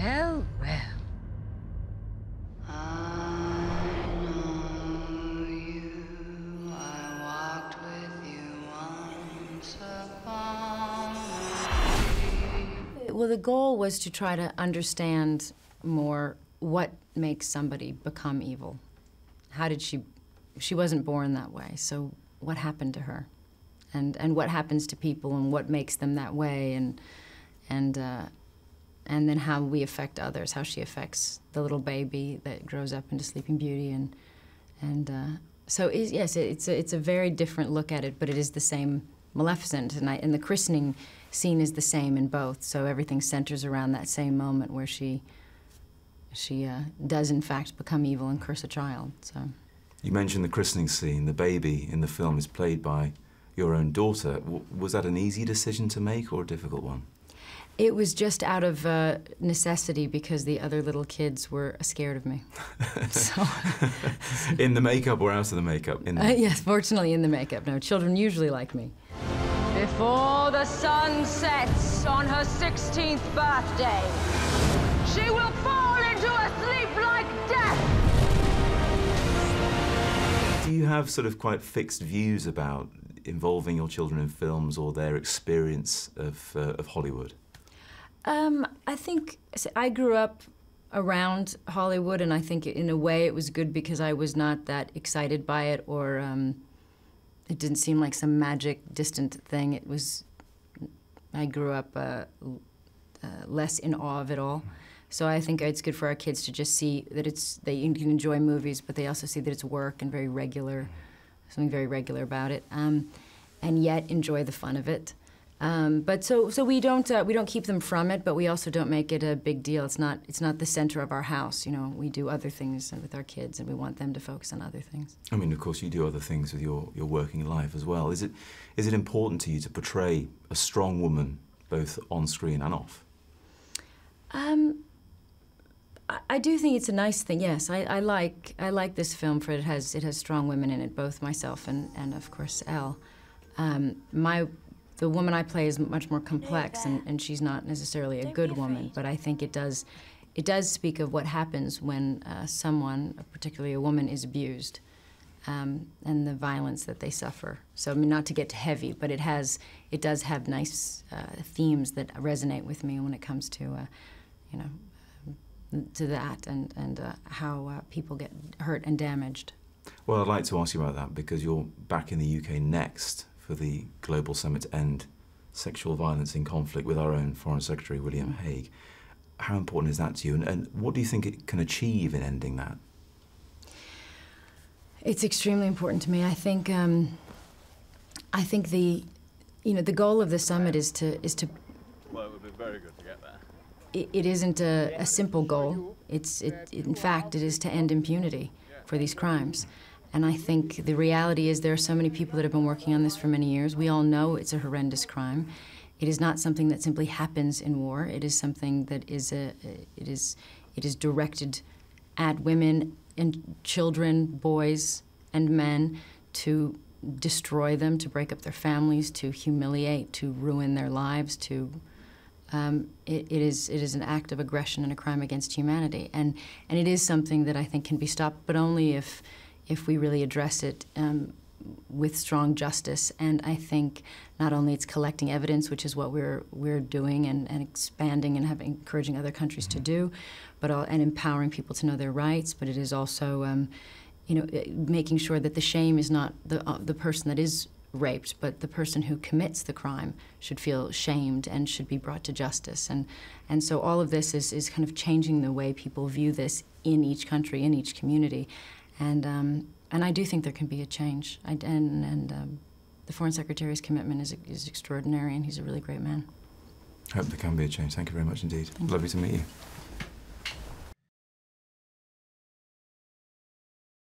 Well, well. Well, the goal was to try to understand more what makes somebody become evil. How did she wasn't born that way, so what happened to her? And what happens to people and what makes them that way, and then how we affect others, how she affects the little baby that grows up into Sleeping Beauty, so yes, it's a very different look at it, but it is the same Maleficent, and the christening scene is the same in both, so everything centers around that same moment where she does in fact become evil and curse a child. So you mentioned the christening scene. The baby in the film is played by your own daughter. Was that an easy decision to make or a difficult one? It was just out of necessity because the other little kids were scared of me. So. In the makeup or out of the makeup? Yes, fortunately in the makeup. No, children usually like me. Before the sun sets on her 16th birthday, she will fall into a sleep like death. Do you have sort of quite fixed views about involving your children in films or their experience of Hollywood? I think I grew up around Hollywood, and I think in a way it was good because I was not that excited by it, or it didn't seem like some magic, distant thing. It was, I grew up less in awe of it all. So I think it's good for our kids to just see that they can enjoy movies, but they also see that it's work and very regular, something very regular about it, and yet enjoy the fun of it. But so we don't keep them from it, but we also don't make it a big deal. It's not the center of our house. You know, we do other things with our kids, and we want them to focus on other things. I mean, of course, you do other things with your working life as well. Is it important to you to portray a strong woman both on screen and off? I do think it's a nice thing. Yes, I like this film for it has strong women in it, both myself and of course Elle. The woman I play is much more complex, and she's not necessarily a good woman, but I think it does speak of what happens when someone, particularly a woman, is abused, and the violence that they suffer. So I mean, not to get too heavy, but it does have nice themes that resonate with me when it comes to you know, to that and how people get hurt and damaged. Well, I'd like to ask you about that because you're back in the UK next for the Global Summit to End Sexual Violence in Conflict with our own Foreign Secretary, William Hague. How important is that to you, and what do you think it can achieve in ending that? It's extremely important to me. I think the goal of the summit is to. Well, it would be very good to get there. It isn't a simple goal. In fact, it is to end impunity for these crimes. And I think the reality is there are so many people that have been working on this for many years. We all know it's a horrendous crime. It is not something that simply happens in war. It is something that it is directed at women and children, boys and men, to destroy them, to break up their families, to humiliate, to ruin their lives, to it is an act of aggression and a crime against humanity. And it is something that I think can be stopped, but only if we really address it with strong justice. And I think not only it's collecting evidence, which is what we're doing and expanding and encouraging other countries to do, but and empowering people to know their rights. But it is also, you know, making sure that the shame is not the person that is raped, but the person who commits the crime should feel shamed and should be brought to justice. And so all of this is kind of changing the way people view this in each country, in each community. And I do think there can be a change. The Foreign Secretary's commitment is extraordinary, and he's a really great man. I hope there can be a change. Thank you very much indeed. Lovely to meet you.